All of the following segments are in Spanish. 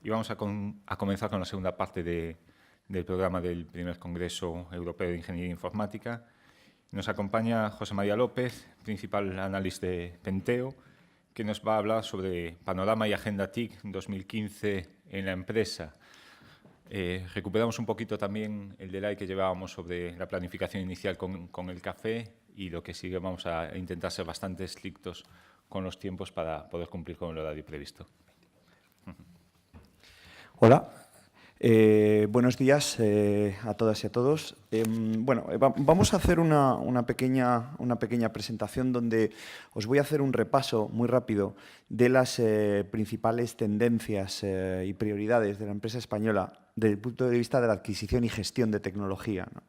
Y vamos a comenzar con la segunda parte del programa del primer Congreso Europeo de Ingeniería Informática. Nos acompaña José María López, principal analista de Penteo, que nos va a hablar sobre panorama y agenda TIC 2015 en la empresa. Recuperamos un poquito también el delay que llevábamos sobre la planificación inicial con el café y lo que sigue vamos a intentar ser bastante estrictos con los tiempos para poder cumplir con el horario previsto. Hola, buenos días a todas y a todos. Vamos a hacer una pequeña presentación donde os voy a hacer un repaso muy rápido de las principales tendencias y prioridades de la empresa española desde el punto de vista de la adquisición y gestión de tecnología, ¿no?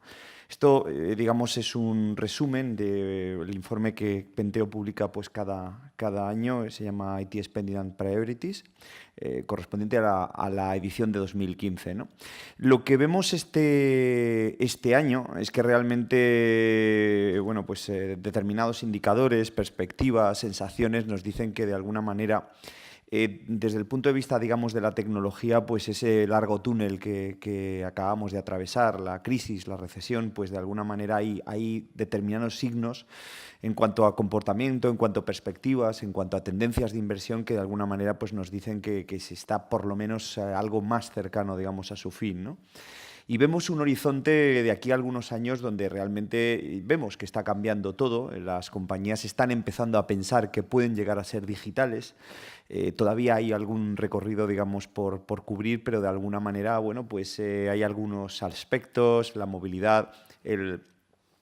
Esto, digamos, es un resumen del informe que Penteo publica pues, cada año, se llama IT Spending and Priorities, correspondiente a la edición de 2015, ¿no? Lo que vemos este año es que realmente bueno, pues, determinados indicadores, perspectivas, sensaciones nos dicen que de alguna manera desde el punto de vista, digamos, de la tecnología, pues ese largo túnel que acabamos de atravesar, la crisis, la recesión, pues de alguna manera hay determinados signos en cuanto a comportamiento, en cuanto a perspectivas, en cuanto a tendencias de inversión que de alguna manera pues nos dicen que se está por lo menos algo más cercano, digamos, a su fin, ¿no? Y vemos un horizonte de aquí a algunos años donde realmente vemos que está cambiando todo. Las compañías están empezando a pensar que pueden llegar a ser digitales. Todavía hay algún recorrido, digamos, por cubrir, pero de alguna manera, bueno, pues hay algunos aspectos, la movilidad,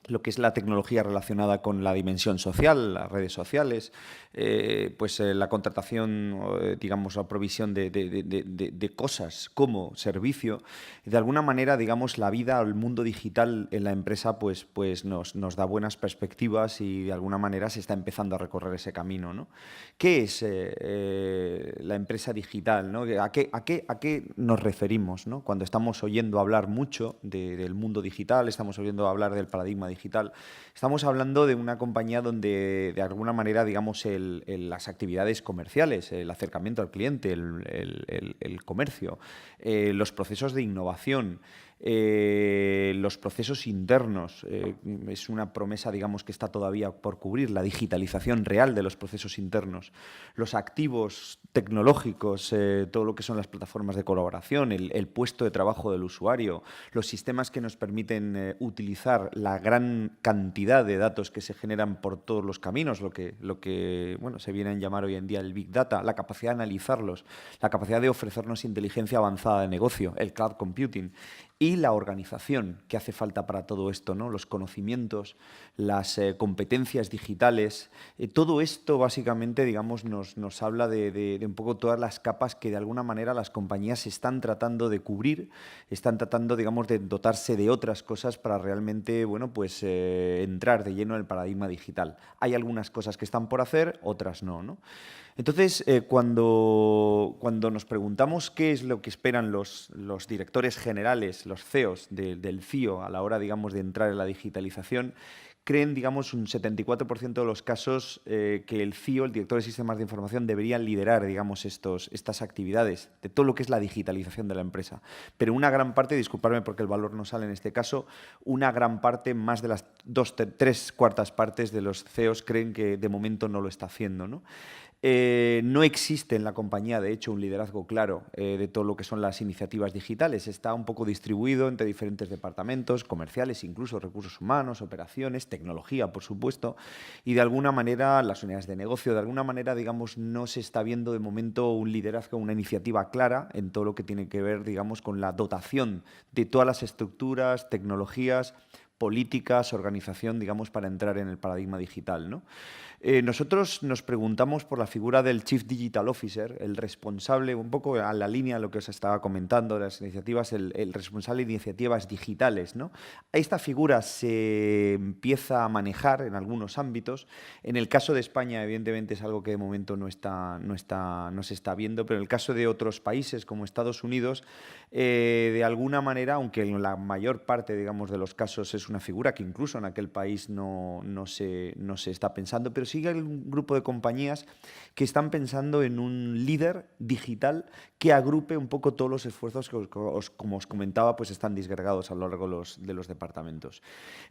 lo que es la tecnología relacionada con la dimensión social, las redes sociales, la contratación, digamos, la provisión de cosas como servicio. De alguna manera, digamos, la vida, el mundo digital en la empresa pues nos da buenas perspectivas y de alguna manera se está empezando a recorrer ese camino, ¿no? ¿Qué es la empresa digital, ¿no? ¿A qué nos referimos, ¿no? Cuando estamos oyendo hablar mucho del mundo digital, estamos oyendo hablar del paradigma digital, estamos hablando de una compañía donde de alguna manera, digamos, las actividades comerciales, el acercamiento al cliente, el comercio, los procesos de innovación, los procesos internos, es una promesa, digamos, que está todavía por cubrir, la digitalización real de los procesos internos, los activos tecnológicos, todo lo que son las plataformas de colaboración, el puesto de trabajo del usuario, los sistemas que nos permiten utilizar la gran cantidad de datos que se generan por todos los caminos, lo que bueno, se viene a llamar hoy en día el Big Data, la capacidad de analizarlos, la capacidad de ofrecernos inteligencia avanzada de negocio, el cloud computing, y la organización que hace falta para todo esto, ¿no? Los conocimientos, las competencias digitales, todo esto básicamente, digamos, nos habla de un poco todas las capas que de alguna manera las compañías están tratando de cubrir, están tratando, digamos, de dotarse de otras cosas para realmente, bueno, pues entrar de lleno en el paradigma digital. Hay algunas cosas que están por hacer, otras no, ¿no? Entonces, cuando nos preguntamos qué es lo que esperan los directores generales, los CEOs del CIO a la hora, digamos, de entrar en la digitalización, creen, digamos, un 74% de los casos que el CIO, el director de sistemas de información, deberían liderar, digamos, estas actividades, de todo lo que es la digitalización de la empresa. Pero una gran parte, disculparme porque el valor no sale en este caso, una gran parte, más de las 3/4 partes de los CEOs creen que de momento no lo está haciendo, ¿no? No existe en la compañía, de hecho, un liderazgo claro de todo lo que son las iniciativas digitales. Está un poco distribuido entre diferentes departamentos, comerciales, incluso recursos humanos, operaciones, tecnología, por supuesto, y de alguna manera las unidades de negocio, de alguna manera, digamos, no se está viendo de momento un liderazgo, una iniciativa clara en todo lo que tiene que ver, digamos, con la dotación de todas las estructuras, tecnologías, políticas, organización, digamos, para entrar en el paradigma digital, ¿no? Nosotros nos preguntamos por la figura del Chief Digital Officer, el responsable, un poco a la línea de lo que os estaba comentando, de las iniciativas, el responsable de iniciativas digitales, ¿no? Esta figura se empieza a manejar en algunos ámbitos. En el caso de España, evidentemente, es algo que de momento no se está viendo, pero en el caso de otros países como Estados Unidos, de alguna manera, aunque en la mayor parte, digamos, de los casos es una figura que incluso en aquel país no se está pensando, pero sigue un grupo de compañías que están pensando en un líder digital que agrupe un poco todos los esfuerzos que, como os comentaba, pues están disgregados a lo largo de los departamentos.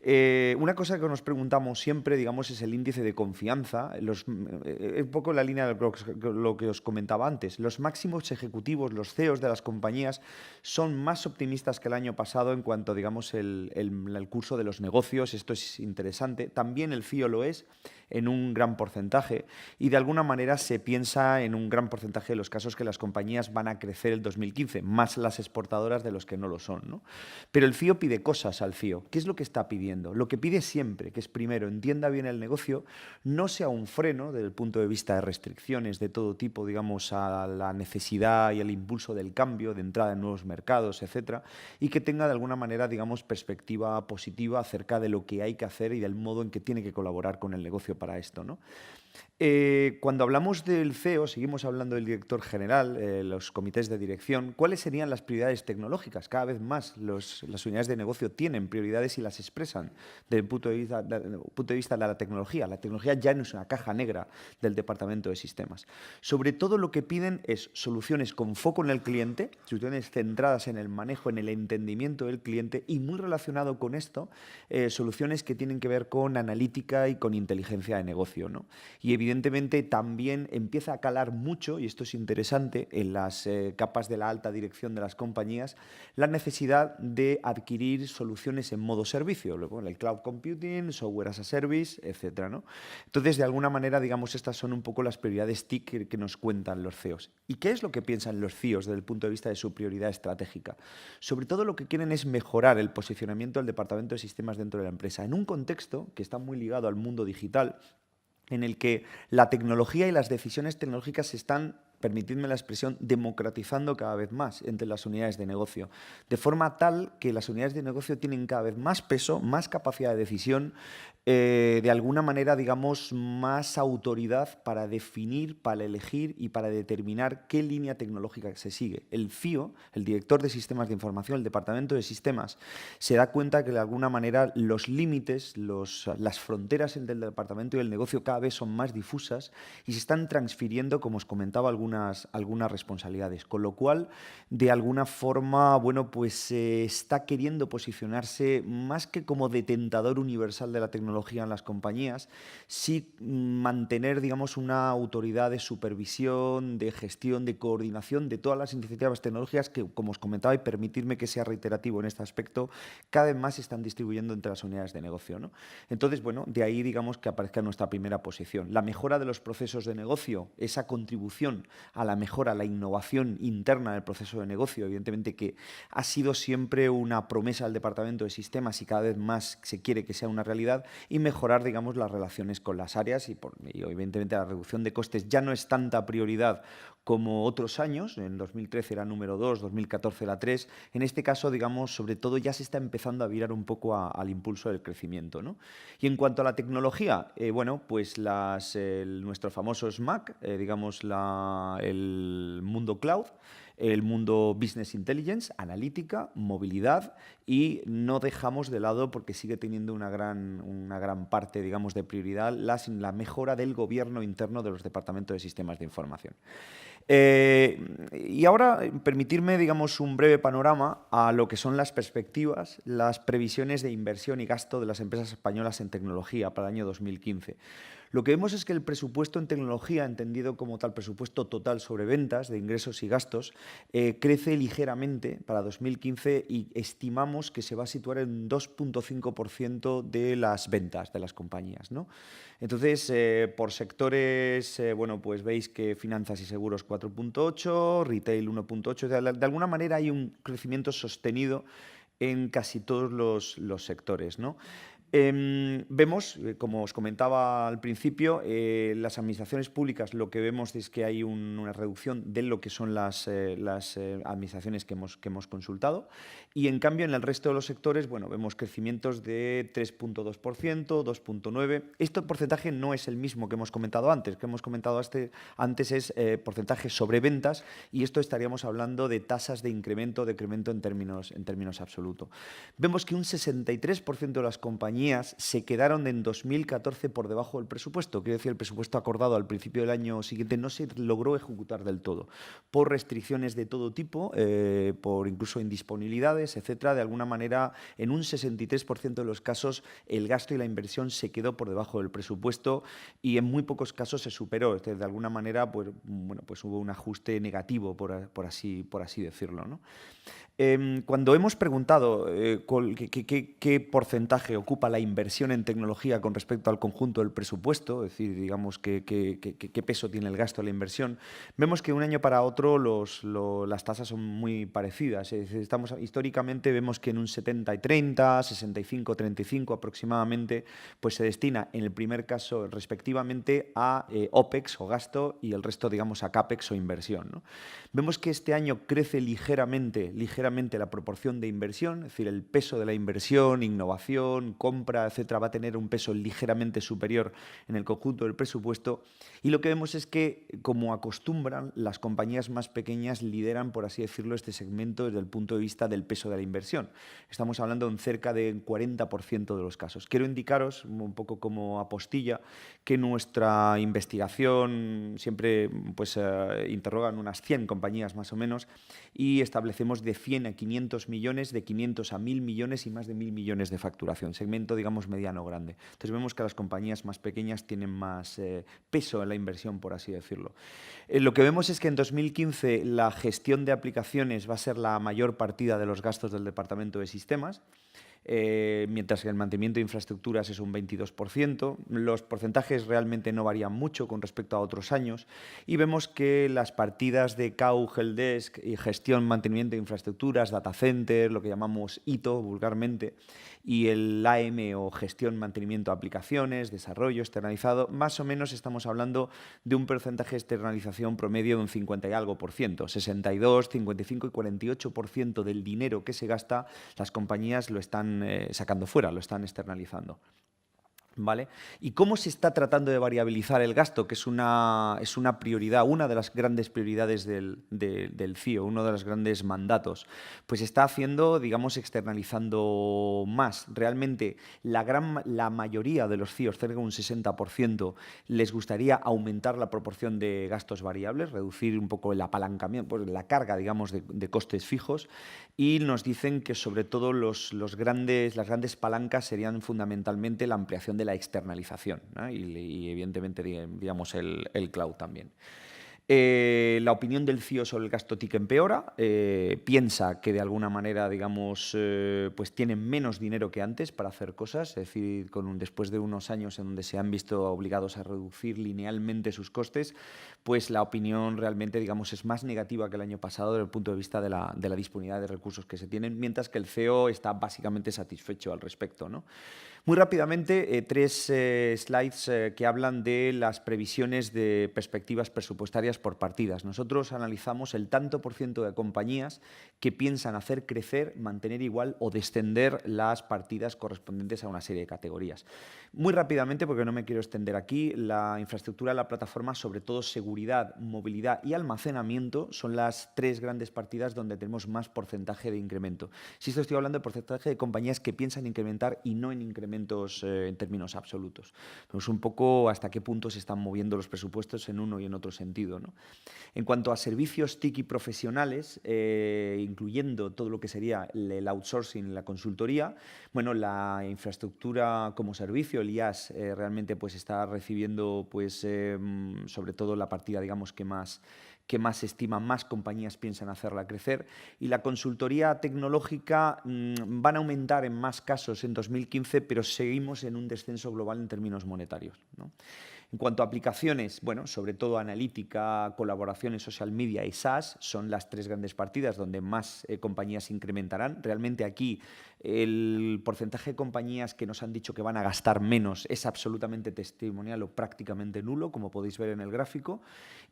Una cosa que nos preguntamos siempre, digamos, es el índice de confianza. Un poco en la línea de lo que os comentaba antes. Los máximos ejecutivos, los CEOs de las compañías, son más optimistas que el año pasado en cuanto, digamos, el curso de los negocios. Esto es interesante. También el FIO lo es en un gran porcentaje y de alguna manera se piensa en un gran porcentaje de los casos que las compañías van a crecer el 2015, más las exportadoras de los que no lo son, ¿no? Pero el FIO pide cosas al FIO. ¿Qué es lo que está pidiendo? Lo que pide siempre, que es primero, entienda bien el negocio, no sea un freno desde el punto de vista de restricciones de todo tipo, digamos, a la necesidad y el impulso del cambio, de entrada en nuevos mercados, etcétera, y que tenga de alguna manera, digamos, perspectiva positiva acerca de lo que hay que hacer y del modo en que tiene que colaborar con el negocio para esto, ¿no? Cuando hablamos del CEO, seguimos hablando del director general, los comités de dirección. ¿Cuáles serían las prioridades tecnológicas? Cada vez más las unidades de negocio tienen prioridades y las expresan desde el punto de vista de la tecnología. La tecnología ya no es una caja negra del departamento de sistemas. Sobre todo lo que piden es soluciones con foco en el cliente, soluciones centradas en el manejo, en el entendimiento del cliente y muy relacionado con esto, soluciones que tienen que ver con analítica y con inteligencia de negocio, ¿no? Y evidentemente también empieza a calar mucho, y esto es interesante, en las capas de la alta dirección de las compañías, la necesidad de adquirir soluciones en modo servicio, luego en el cloud computing, software as a service, etcétera, ¿no? Entonces, de alguna manera, digamos, estas son un poco las prioridades TIC que nos cuentan los CEOs. ¿Y qué es lo que piensan los CEOs desde el punto de vista de su prioridad estratégica? Sobre todo lo que quieren es mejorar el posicionamiento del departamento de sistemas dentro de la empresa, en un contexto que está muy ligado al mundo digital, en el que la tecnología y las decisiones tecnológicas se están, permitidme la expresión, democratizando cada vez más entre las unidades de negocio, de forma tal que las unidades de negocio tienen cada vez más peso, más capacidad de decisión, de alguna manera, digamos, más autoridad para definir, para elegir y para determinar qué línea tecnológica se sigue. El FIO, el director de sistemas de información, el departamento de sistemas, se da cuenta que de alguna manera los límites, las fronteras entre el departamento y el negocio cada vez son más difusas y se están transfiriendo, como os comentaba, algunas responsabilidades. Con lo cual, de alguna forma, bueno, pues se está queriendo posicionarse más que como detentador universal de la tecnología en las compañías, sí mantener, digamos, una autoridad de supervisión, de gestión, de coordinación de todas las iniciativas tecnológicas que, como os comentaba, y permitirme que sea reiterativo en este aspecto, cada vez más se están distribuyendo entre las unidades de negocio, ¿no? Entonces, bueno, de ahí, digamos, que aparezca nuestra primera posición. La mejora de los procesos de negocio, esa contribución a la mejora, a la innovación interna del proceso de negocio, evidentemente que ha sido siempre una promesa del departamento de sistemas y cada vez más se quiere que sea una realidad, y mejorar, digamos, las relaciones con las áreas y evidentemente la reducción de costes ya no es tanta prioridad como otros años. En 2013 era número 2, 2014 era 3. En este caso, digamos, sobre todo ya se está empezando a virar un poco al impulso del crecimiento, ¿no? Y en cuanto a la tecnología, bueno, pues nuestro famoso SMAC, digamos, el mundo cloud, el mundo business intelligence, analítica, movilidad, y no dejamos de lado, porque sigue teniendo una gran parte, digamos, de prioridad, la mejora del gobierno interno de los departamentos de sistemas de información. Y ahora, permitirme, digamos, un breve panorama a lo que son las perspectivas, las previsiones de inversión y gasto de las empresas españolas en tecnología para el año 2015. Lo que vemos es que el presupuesto en tecnología, entendido como tal presupuesto total sobre ventas, de ingresos y gastos, crece ligeramente para 2015 y estimamos que se va a situar en 2,5% de las ventas de las compañías, ¿no? Entonces, por sectores, bueno, pues veis que finanzas y seguros 4,8, retail 1,8. De alguna manera hay un crecimiento sostenido en casi todos los sectores, ¿no? Vemos, como os comentaba al principio, las administraciones públicas, lo que vemos es que hay una reducción de lo que son las administraciones que hemos consultado, y en cambio en el resto de los sectores, bueno, vemos crecimientos de 3,2%, 2,9%. Este porcentaje no es el mismo que hemos comentado antes. Antes es porcentaje sobre ventas, y esto estaríamos hablando de tasas de incremento, decremento en términos absolutos. Vemos que un 63% de las compañías compañías se quedaron en 2014 por debajo del presupuesto. Quiero decir, el presupuesto acordado al principio del año siguiente no se logró ejecutar del todo, por restricciones de todo tipo, por incluso indisponibilidades, etcétera. De alguna manera, en un 63% de los casos, el gasto y la inversión se quedó por debajo del presupuesto y en muy pocos casos se superó. Es decir, de alguna manera, pues, bueno, pues hubo un ajuste negativo, por así decirlo, ¿no? Cuando hemos preguntado qué porcentaje ocupa la inversión en tecnología con respecto al conjunto del presupuesto, es decir, digamos, qué peso tiene el gasto de la inversión, vemos que de un año para otro las tasas son muy parecidas. Es decir, históricamente vemos que en un 70 y 30, 65, 35 aproximadamente, pues se destina en el primer caso respectivamente a OPEX o gasto y el resto, digamos, a CAPEX o inversión, ¿no? Vemos que este año crece ligeramente la proporción de inversión, es decir, el peso de la inversión, innovación, compra, etcétera, va a tener un peso ligeramente superior en el conjunto del presupuesto. Y lo que vemos es que, como acostumbran, las compañías más pequeñas lideran, por así decirlo, este segmento desde el punto de vista del peso de la inversión. Estamos hablando en cerca del 40% de los casos. Quiero indicaros, un poco como apostilla, que nuestra investigación siempre pues, interrogan unas 100 compañías más o menos y establecemos de 100 a 500 millones, de 500 a 1.000 millones y más de 1.000 millones de facturación, segmento, digamos, mediano-grande. Entonces vemos que las compañías más pequeñas tienen más peso en la inversión, por así decirlo. Lo que vemos es que en 2015 la gestión de aplicaciones va a ser la mayor partida de los gastos del Departamento de Sistemas, mientras que el mantenimiento de infraestructuras es un 22%. Los porcentajes realmente no varían mucho con respecto a otros años y vemos que las partidas de CAU, Helpdesk y gestión, mantenimiento de infraestructuras, data center, lo que llamamos ITO vulgarmente, y el AM o gestión, mantenimiento de aplicaciones, desarrollo externalizado, más o menos estamos hablando de un porcentaje de externalización promedio de un 50 y algo por ciento, 62, 55 y 48% del dinero que se gasta, las compañías lo están sacando fuera, lo están externalizando. ¿Vale? ¿Y cómo se está tratando de variabilizar el gasto? Que es una prioridad, una de las grandes prioridades del CIO, uno de los grandes mandatos. Pues está haciendo, digamos, externalizando más. Realmente la mayoría de los CIOs, cerca de un 60%, les gustaría aumentar la proporción de gastos variables, reducir un poco el apalancamiento, pues la carga, digamos, de costes fijos, y nos dicen que sobre todo las grandes palancas serían fundamentalmente la ampliación de la externalización, ¿no? y evidentemente, digamos, el cloud también. La opinión del CIO sobre el gasto TIC empeora, piensa que de alguna manera, digamos, pues tienen menos dinero que antes para hacer cosas, es decir, después de unos años en donde se han visto obligados a reducir linealmente sus costes, pues la opinión realmente, digamos, es más negativa que el año pasado desde el punto de vista de la disponibilidad de recursos que se tienen, mientras que el CEO está básicamente satisfecho al respecto, ¿no? Muy rápidamente, 3 slides que hablan de las previsiones de perspectivas presupuestarias por partidas. Nosotros analizamos el tanto por ciento de compañías que piensan hacer crecer, mantener igual o descender las partidas correspondientes a una serie de categorías. Muy rápidamente, porque no me quiero extender aquí, la infraestructura de la plataforma, sobre todo seguridad, movilidad y almacenamiento, son las 3 grandes partidas donde tenemos más porcentaje de incremento. Si esto estoy hablando de porcentaje de compañías que piensan incrementar y no en incrementos en términos absolutos. Vemos un poco hasta qué punto se están moviendo los presupuestos en uno y en otro sentido, ¿no? En cuanto a servicios TIC y profesionales, incluyendo todo lo que sería el outsourcing, la consultoría, bueno, la infraestructura como servicio, el IaaS, realmente pues está recibiendo pues, sobre todo la partida, digamos, que más se estima, más compañías piensan hacerla crecer. Y la consultoría tecnológica van a aumentar en más casos en 2015, pero seguimos en un descenso global en términos monetarios, ¿no? En cuanto a aplicaciones, bueno, sobre todo analítica, colaboraciones, social media y SaaS son las 3 grandes partidas donde más compañías incrementarán. Realmente aquí el porcentaje de compañías que nos han dicho que van a gastar menos es absolutamente testimonial o prácticamente nulo, como podéis ver en el gráfico,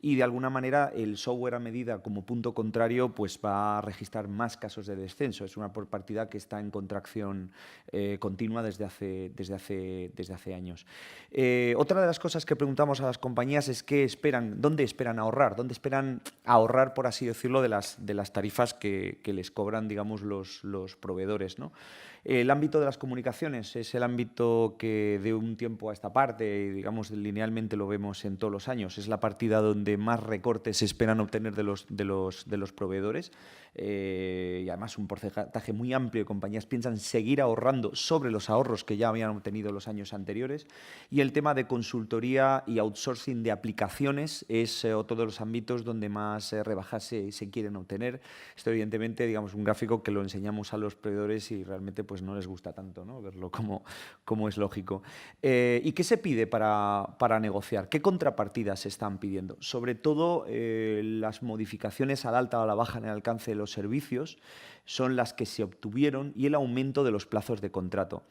y de alguna manera el software a medida como punto contrario pues va a registrar más casos de descenso. Es una partida que está en contracción continua desde hace años. Otra de las cosas que preguntamos a las compañías es dónde esperan ahorrar, por así decirlo, de las tarifas que les cobran, digamos, los proveedores, ¿no? El ámbito de las comunicaciones es el ámbito que de un tiempo a esta parte, digamos, linealmente lo vemos en todos los años, es la partida donde más recortes se esperan obtener de los proveedores, y además un porcentaje muy amplio de compañías piensan seguir ahorrando sobre los ahorros que ya habían obtenido los años anteriores. Y el tema de consultoría y outsourcing de aplicaciones es otro de los ámbitos donde más rebajas se quieren obtener. Esto, evidentemente, digamos, un gráfico que lo enseñamos a los proveedores y realmente pues, no les gusta tanto, ¿no? Verlo como es lógico. ¿Y qué se pide para negociar? ¿Qué contrapartidas se están pidiendo? Sobre todo, las modificaciones al alta o a la baja en el alcance de los servicios son las que se obtuvieron y el aumento de los plazos de contrato.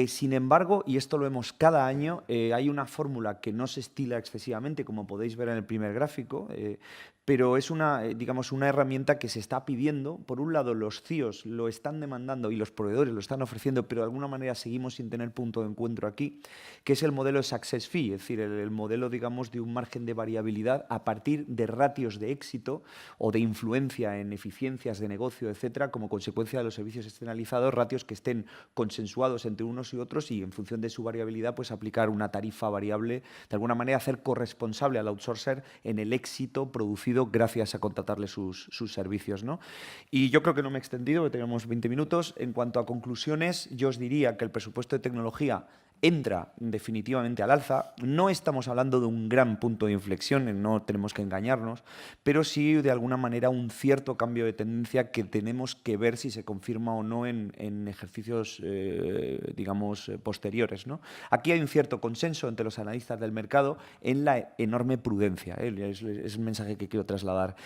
Sin embargo, y esto lo vemos cada año, hay una fórmula que no se estila excesivamente, como podéis ver en el primer gráfico, pero es digamos, una herramienta que se está pidiendo. Por un lado, los CIOs lo están demandando y los proveedores lo están ofreciendo, pero de alguna manera seguimos sin tener punto de encuentro aquí, que es el modelo de Success Fee, es decir, el modelo, digamos, de un margen de variabilidad a partir de ratios de éxito o de influencia en eficiencias de negocio, etcétera, como consecuencia de los servicios externalizados, ratios que estén consensuados entre unos y otros y en función de su variabilidad, pues aplicar una tarifa variable, de alguna manera hacer corresponsable al outsourcer en el éxito producido gracias a contratarle sus servicios, ¿no? Y yo creo que no me he extendido, que tenemos 20 minutos. En cuanto a conclusiones, yo os diría que el presupuesto de tecnología entra definitivamente al alza. No estamos hablando de un gran punto de inflexión, no tenemos que engañarnos, pero sí de alguna manera un cierto cambio de tendencia que tenemos que ver si se confirma o no en ejercicios, digamos, posteriores, ¿no? Aquí hay un cierto consenso entre los analistas del mercado en la enorme prudencia, es el mensaje que quiero trasladar.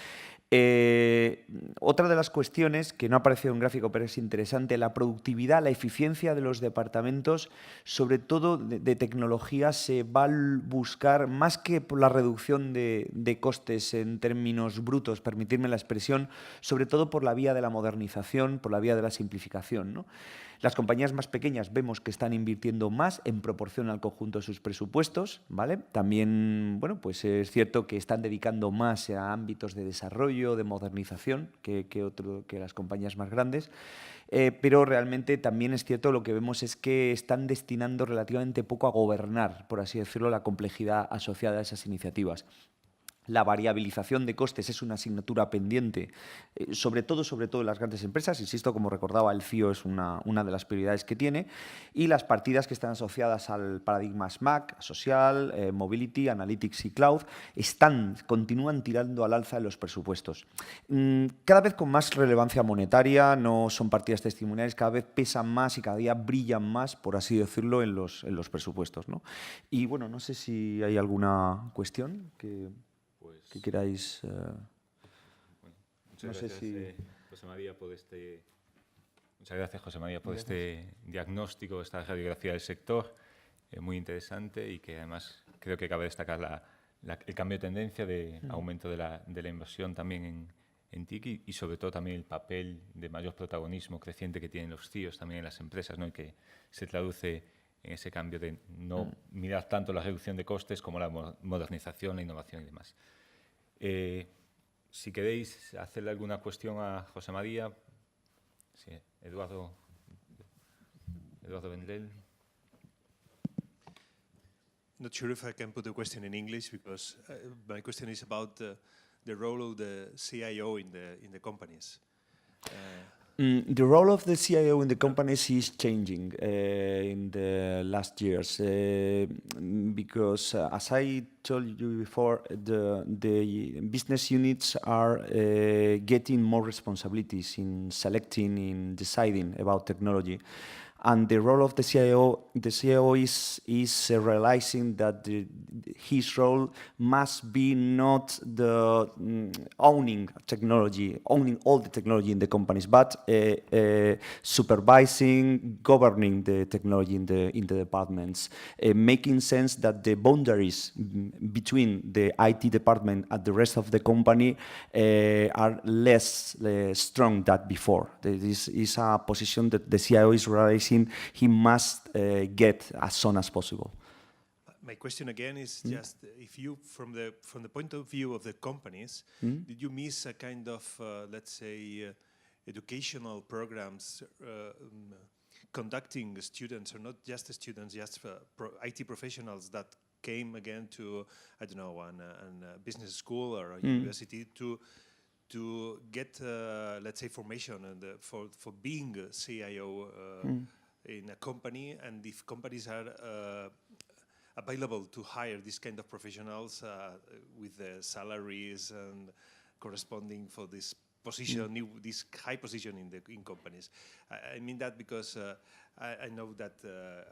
Otra de las cuestiones que no ha aparecido en un gráfico pero es interesante, la productividad, la eficiencia de los departamentos, sobre todo de tecnología, se va a buscar más que por la reducción de costes en términos brutos, permitirme la expresión, sobre todo por la vía de la modernización, por la vía de la simplificación, ¿no? Las compañías más pequeñas vemos que están invirtiendo más en proporción al conjunto de sus presupuestos, ¿vale? También, bueno, pues es cierto que están dedicando más a ámbitos de desarrollo, de modernización, que las compañías más grandes. Pero realmente también es cierto, lo que vemos es que están destinando relativamente poco a gobernar, por así decirlo, la complejidad asociada a esas iniciativas. La variabilización de costes es una asignatura pendiente, sobre todo en las grandes empresas. Insisto, como recordaba, el CIO es una de las prioridades que tiene. Y las partidas que están asociadas al paradigma SMAC, social, mobility, analytics y cloud, continúan tirando al alza en los presupuestos. Cada vez con más relevancia monetaria, no son partidas testimoniales, cada vez pesan más y cada día brillan más, por así decirlo, en los presupuestos, ¿no? Y bueno, no sé si hay alguna cuestión que queráis. Muchas gracias, José María, por este diagnóstico, esta radiografía del sector, muy interesante y que además creo que cabe destacar el cambio de tendencia de aumento de la inversión también en TIC y sobre todo también el papel de mayor protagonismo creciente que tienen los CIOs también en las empresas, ¿no? Y que se traduce en ese cambio de no mirar tanto la reducción de costes como la modernización, la innovación y demás. Si queréis hacerle alguna cuestión a José María. Sí, Eduardo Vendrell. Not sure if I can put a question in English because my question is about the role of the CIO in the companies. The role of the CIO in the companies is changing in the last years because, as I told you before, the business units are getting more responsibilities in selecting, in deciding about technology. And the role of the CIO is realizing that his role must be not the owning all the technology in the companies, but supervising, governing the technology in the departments, making sense that the boundaries between the IT department and the rest of the company are less strong than before. This is a position that the CIO is realizing he must get as soon as possible. My question again is just if you, from the point of view of the companies, did you miss a kind of, let's say, educational programs conducting students, or not just the students, just IT professionals that came again to, I don't know, a business school or a university to get, let's say, formation and for being a CIO in a company, and if companies are available to hire this kind of professionals with the salaries and corresponding for this position, this high position in companies. I mean that because I know that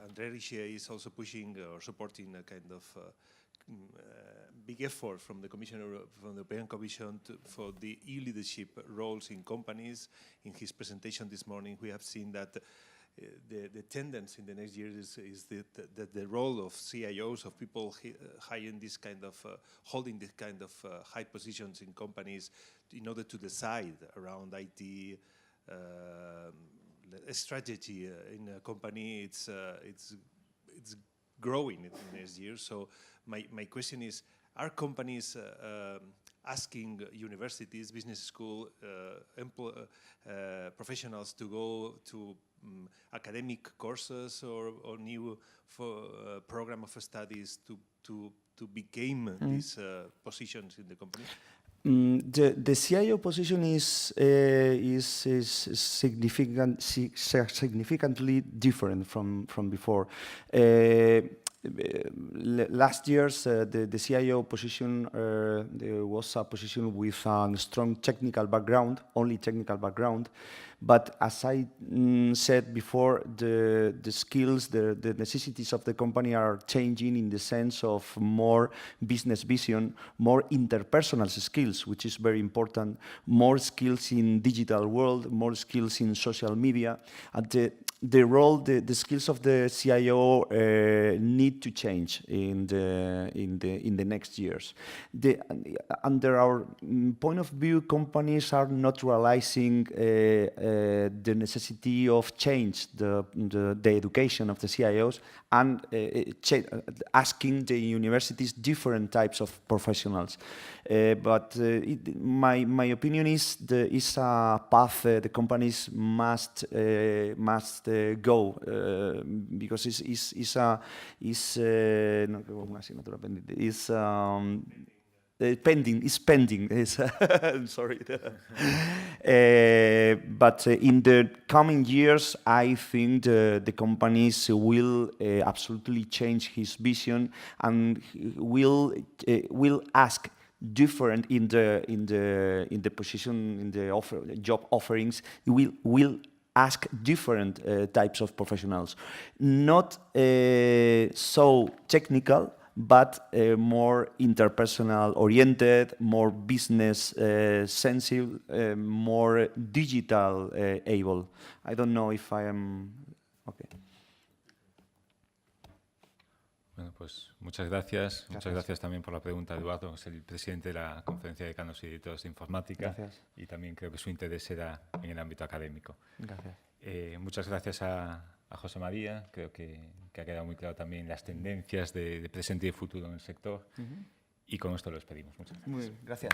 André Richier is also pushing or supporting a kind of big effort from the European Commission for the e-leadership roles in companies. In his presentation this morning, we have seen that the tendency in the next years is that the role of CIOs, of people hiring this kind of, holding this kind of high positions in companies in order to decide around IT strategy in a company, it's growing in the next years. So my question is, are companies asking universities, business school, professionals to go to academic courses or new program of studies to become these positions in the company? The CIO position is significantly different from before. Last year's the CIO position there was a position with a strong technical background, only technical background. But as I said before, the skills, the necessities of the company are changing in the sense of more business vision, more interpersonal skills, which is very important, more skills in digital world, more skills in social media. And the role, the skills of the CIO need to change in the next years. Under our point of view, companies are not realizing the necessity of change the education of the CIOs and asking the universities different types of professionals. But my opinion is a path the companies must go because it's pending. I'm sorry. But in the coming years, I think the companies will absolutely change his vision and will ask different in the position in the job offerings. Will ask different types of professionals, not so technical, but more interpersonal oriented, more business sensitive, more digital able. I don't know if I am okay. Bueno, pues muchas gracias. Muchas gracias también por la pregunta, Eduardo, que es el presidente de la Conferencia de Decanos y Directores de Informática. Gracias. Y también creo que su interés era en el ámbito académico. Gracias. Muchas gracias a José María. Creo que ha quedado muy claro también las tendencias de presente y de futuro en el sector. Y con esto lo despedimos. Muchas gracias. Muy bien, gracias.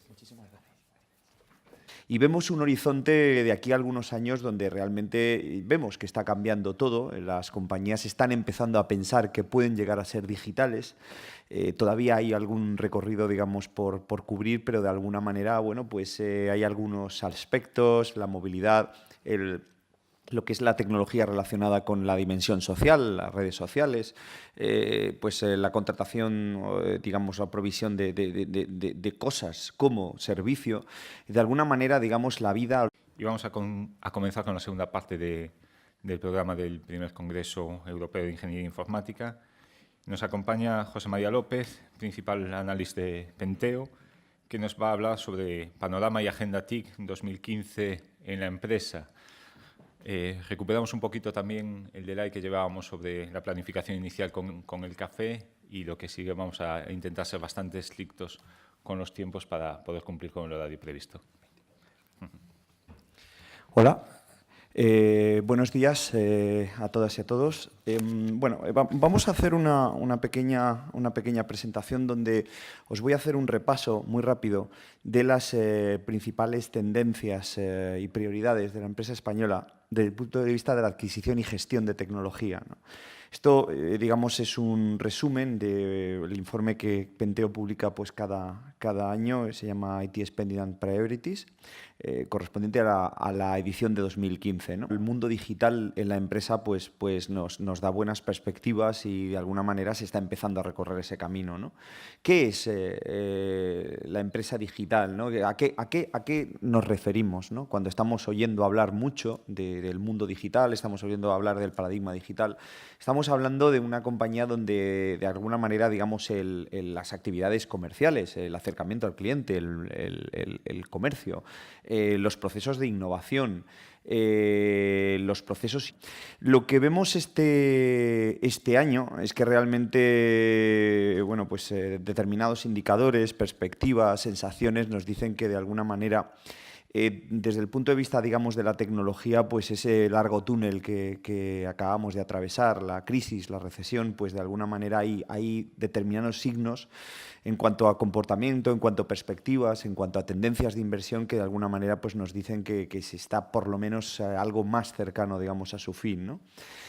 Muchísimas gracias. Y vemos un horizonte de aquí a algunos años donde realmente vemos que está cambiando todo. Las compañías están empezando a pensar que pueden llegar a ser digitales. Todavía hay algún recorrido, digamos, por cubrir, pero de alguna manera, bueno, pues hay algunos aspectos, la movilidad, lo que es la tecnología relacionada con la dimensión social, las redes sociales, pues la contratación, digamos, la provisión de cosas como servicio. De alguna manera, digamos, la vida... Y vamos a comenzar con la segunda parte del programa del primer Congreso Europeo de Ingeniería Informática. Nos acompaña José María López, principal analista de Penteo, que nos va a hablar sobre panorama y agenda TIC 2015 en la empresa. Recuperamos un poquito también el delay que llevábamos sobre la planificación inicial con el café y lo que sigue vamos a intentar ser bastante estrictos con los tiempos para poder cumplir con el horario previsto. Hola. Buenos días a todas y a todos. Vamos a hacer una pequeña presentación donde os voy a hacer un repaso muy rápido de las principales tendencias y prioridades de la empresa española desde el punto de vista de la adquisición y gestión de tecnología, ¿no? Esto, digamos, es un resumen del informe que Penteo publica pues, cada año, se llama IT Spending and Priorities, correspondiente a la edición de 2015, ¿no? El mundo digital en la empresa pues nos da buenas perspectivas y de alguna manera se está empezando a recorrer ese camino, ¿no? ¿Qué es la empresa digital, ¿no? ¿A qué nos referimos, ¿no? Cuando estamos oyendo hablar mucho del mundo digital, estamos oyendo hablar del paradigma digital, estamos hablando de una compañía donde de alguna manera, digamos, las actividades comerciales, el acercamiento al cliente, el comercio, los procesos de innovación, los procesos. Lo que vemos este año es que realmente determinados indicadores, perspectivas, sensaciones nos dicen que de alguna manera desde el punto de vista, digamos, de la tecnología, pues ese largo túnel que acabamos de atravesar, la crisis, la recesión, pues de alguna manera hay determinados signos en cuanto a comportamiento, en cuanto a perspectivas, en cuanto a tendencias de inversión que de alguna manera pues nos dicen que se está por lo menos algo más cercano, digamos, a su fin, ¿no?